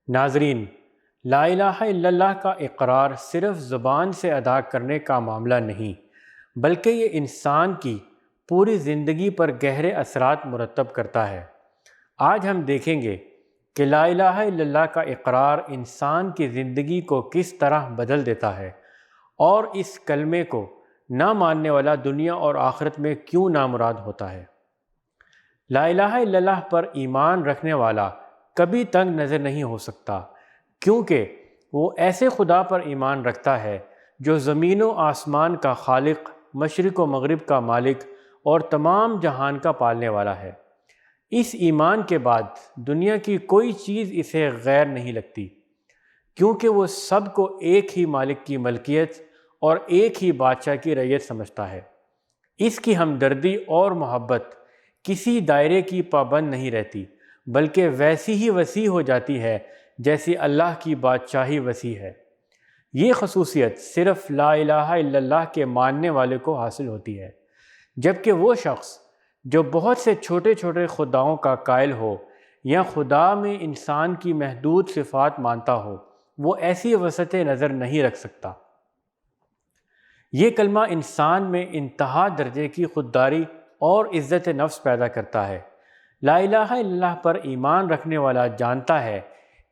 ناظرین، لا الہ الا اللہ کا اقرار صرف زبان سے ادا کرنے کا معاملہ نہیں، بلکہ یہ انسان کی پوری زندگی پر گہرے اثرات مرتب کرتا ہے۔ آج ہم دیکھیں گے کہ لا الہ الا اللہ کا اقرار انسان کی زندگی کو کس طرح بدل دیتا ہے، اور اس کلمے کو نہ ماننے والا دنیا اور آخرت میں کیوں نامراد ہوتا ہے۔ لا الہ الا اللہ پر ایمان رکھنے والا کبھی تنگ نظر نہیں ہو سکتا، کیونکہ وہ ایسے خدا پر ایمان رکھتا ہے جو زمین و آسمان کا خالق، مشرق و مغرب کا مالک اور تمام جہان کا پالنے والا ہے۔ اس ایمان کے بعد دنیا کی کوئی چیز اسے غیر نہیں لگتی، کیونکہ وہ سب کو ایک ہی مالک کی ملکیت اور ایک ہی بادشاہ کی رعیت سمجھتا ہے۔ اس کی ہمدردی اور محبت کسی دائرے کی پابند نہیں رہتی، بلکہ ویسی ہی وسیع ہو جاتی ہے جیسی اللہ کی بادشاہی وسیع ہے۔ یہ خصوصیت صرف لا الہ الا اللہ کے ماننے والے کو حاصل ہوتی ہے، جبکہ وہ شخص جو بہت سے چھوٹے چھوٹے خداؤں کا قائل ہو یا خدا میں انسان کی محدود صفات مانتا ہو، وہ ایسی وسعت نظر نہیں رکھ سکتا۔ یہ کلمہ انسان میں انتہا درجے کی خودداری اور عزت نفس پیدا کرتا ہے۔ لا الہ الا اللہ پر ایمان رکھنے والا جانتا ہے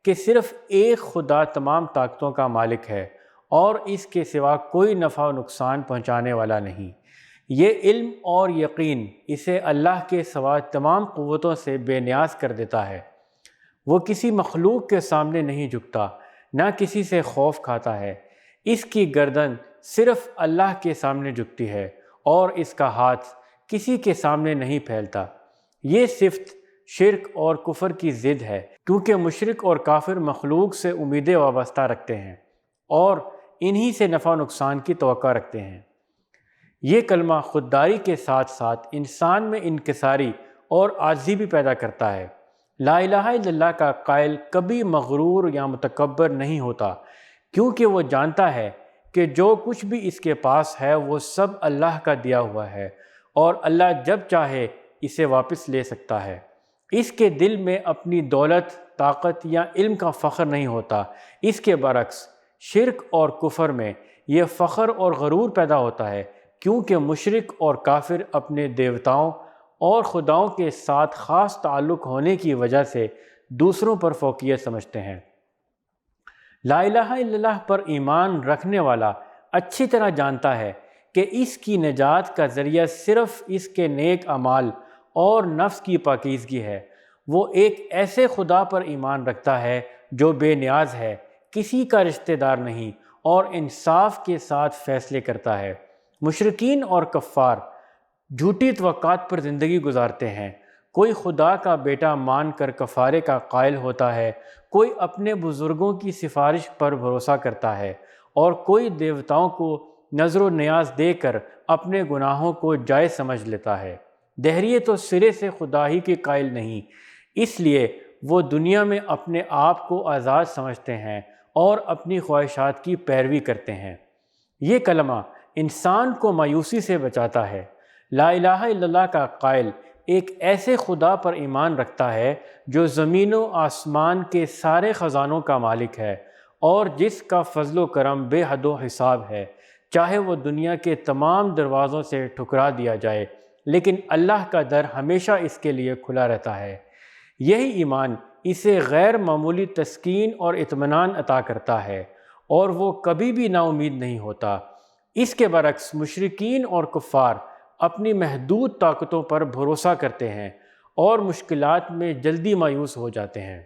کہ صرف ایک خدا تمام طاقتوں کا مالک ہے اور اس کے سوا کوئی نفع و نقصان پہنچانے والا نہیں۔ یہ علم اور یقین اسے اللہ کے سوا تمام قوتوں سے بے نیاز کر دیتا ہے۔ وہ کسی مخلوق کے سامنے نہیں جھکتا، نہ کسی سے خوف کھاتا ہے۔ اس کی گردن صرف اللہ کے سامنے جھکتی ہے اور اس کا ہاتھ کسی کے سامنے نہیں پھیلتا۔ یہ صفت شرک اور کفر کی ضد ہے، کیونکہ مشرک اور کافر مخلوق سے امیدیں وابستہ رکھتے ہیں اور انہی سے نفع و نقصان کی توقع رکھتے ہیں۔ یہ کلمہ خودداری کے ساتھ ساتھ انسان میں انکساری اور عاجزی بھی پیدا کرتا ہے۔ لا الہ الا اللہ کا قائل کبھی مغرور یا متکبر نہیں ہوتا، کیونکہ وہ جانتا ہے کہ جو کچھ بھی اس کے پاس ہے وہ سب اللہ کا دیا ہوا ہے اور اللہ جب چاہے اسے واپس لے سکتا ہے۔ اس کے دل میں اپنی دولت، طاقت یا علم کا فخر نہیں ہوتا۔ اس کے برعکس شرک اور کفر میں یہ فخر اور غرور پیدا ہوتا ہے، کیونکہ مشرک اور کافر اپنے دیوتاؤں اور خداؤں کے ساتھ خاص تعلق ہونے کی وجہ سے دوسروں پر فوقیت سمجھتے ہیں۔ لا الہ الا اللہ پر ایمان رکھنے والا اچھی طرح جانتا ہے کہ اس کی نجات کا ذریعہ صرف اس کے نیک اعمال اور نفس کی پاکیزگی ہے۔ وہ ایک ایسے خدا پر ایمان رکھتا ہے جو بے نیاز ہے، کسی کا رشتہ دار نہیں اور انصاف کے ساتھ فیصلے کرتا ہے۔ مشرکین اور کفار جھوٹی توقعات پر زندگی گزارتے ہیں۔ کوئی خدا کا بیٹا مان کر کفارے کا قائل ہوتا ہے، کوئی اپنے بزرگوں کی سفارش پر بھروسہ کرتا ہے اور کوئی دیوتاؤں کو نظر و نیاز دے کر اپنے گناہوں کو جائز سمجھ لیتا ہے۔ دہریے تو سرے سے خدا ہی کے قائل نہیں، اس لیے وہ دنیا میں اپنے آپ کو آزاد سمجھتے ہیں اور اپنی خواہشات کی پیروی کرتے ہیں۔ یہ کلمہ انسان کو مایوسی سے بچاتا ہے۔ لا الہ الا اللہ کا قائل ایک ایسے خدا پر ایمان رکھتا ہے جو زمین و آسمان کے سارے خزانوں کا مالک ہے اور جس کا فضل و کرم بے حد و حساب ہے۔ چاہے وہ دنیا کے تمام دروازوں سے ٹھکرا دیا جائے، لیکن اللہ کا در ہمیشہ اس کے لیے کھلا رہتا ہے۔ یہی ایمان اسے غیر معمولی تسکین اور اطمینان عطا کرتا ہے اور وہ کبھی بھی نا امید نہیں ہوتا۔ اس کے برعکس مشرکین اور کفار اپنی محدود طاقتوں پر بھروسہ کرتے ہیں اور مشکلات میں جلدی مایوس ہو جاتے ہیں۔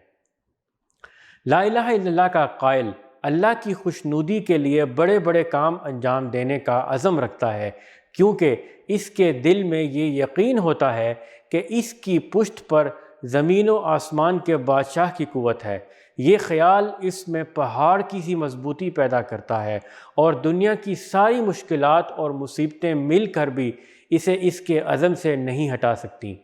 لا الہ الا اللہ کا قائل اللہ کی خوشنودی کے لیے بڑے بڑے کام انجام دینے کا عزم رکھتا ہے، کیونکہ اس کے دل میں یہ یقین ہوتا ہے کہ اس کی پشت پر زمین و آسمان کے بادشاہ کی قوت ہے۔ یہ خیال اس میں پہاڑ کی سی مضبوطی پیدا کرتا ہے اور دنیا کی ساری مشکلات اور مصیبتیں مل کر بھی اسے اس کے عزم سے نہیں ہٹا سکتی۔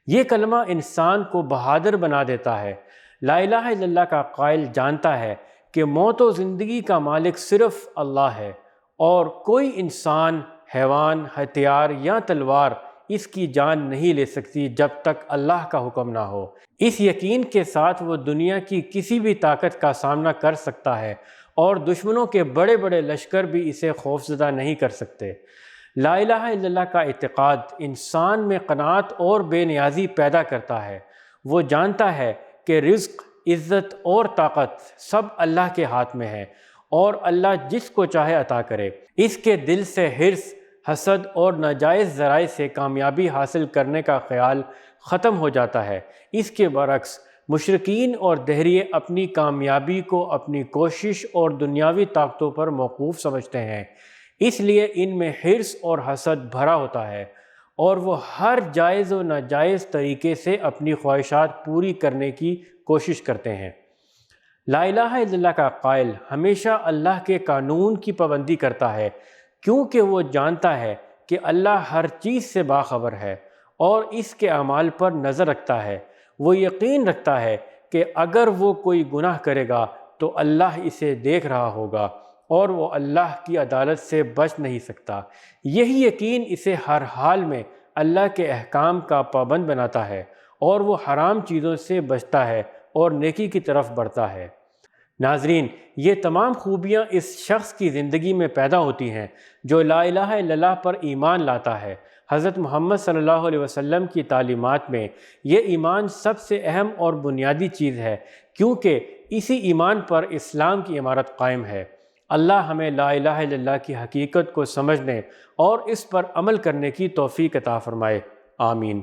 یہ کلمہ انسان کو بہادر بنا دیتا ہے۔ لا الہ الا اللہ کا قائل جانتا ہے کہ موت و زندگی کا مالک صرف اللہ ہے اور کوئی انسان، حیوان، ہتھیار یا تلوار اس کی جان نہیں لے سکتی جب تک اللہ کا حکم نہ ہو۔ اس یقین کے ساتھ وہ دنیا کی کسی بھی طاقت کا سامنا کر سکتا ہے اور دشمنوں کے بڑے بڑے لشکر بھی اسے خوفزدہ نہیں کر سکتے۔ لا الہ الا اللہ کا اعتقاد انسان میں قناعت اور بے نیازی پیدا کرتا ہے۔ وہ جانتا ہے کہ رزق، عزت اور طاقت سب اللہ کے ہاتھ میں ہے اور اللہ جس کو چاہے عطا کرے۔ اس کے دل سے حرص، حسد اور ناجائز ذرائع سے کامیابی حاصل کرنے کا خیال ختم ہو جاتا ہے۔ اس کے برعکس مشرکین اور دہریے اپنی کامیابی کو اپنی کوشش اور دنیاوی طاقتوں پر موقوف سمجھتے ہیں، اس لیے ان میں حرص اور حسد بھرا ہوتا ہے اور وہ ہر جائز و ناجائز طریقے سے اپنی خواہشات پوری کرنے کی کوشش کرتے ہیں۔ لا الہ الا اللہ کا قائل ہمیشہ اللہ کے قانون کی پابندی کرتا ہے، کیونکہ وہ جانتا ہے کہ اللہ ہر چیز سے باخبر ہے اور اس کے اعمال پر نظر رکھتا ہے۔ وہ یقین رکھتا ہے کہ اگر وہ کوئی گناہ کرے گا تو اللہ اسے دیکھ رہا ہوگا اور وہ اللہ کی عدالت سے بچ نہیں سکتا۔ یہی یقین اسے ہر حال میں اللہ کے احکام کا پابند بناتا ہے اور وہ حرام چیزوں سے بچتا ہے اور نیکی کی طرف بڑھتا ہے۔ ناظرین، یہ تمام خوبیاں اس شخص کی زندگی میں پیدا ہوتی ہیں جو لا الہ الا اللہ پر ایمان لاتا ہے۔ حضرت محمد صلی اللہ علیہ وسلم کی تعلیمات میں یہ ایمان سب سے اہم اور بنیادی چیز ہے، کیونکہ اسی ایمان پر اسلام کی عمارت قائم ہے۔ اللہ ہمیں لا الہ الا اللہ کی حقیقت کو سمجھنے اور اس پر عمل کرنے کی توفیق عطا فرمائے۔ آمین۔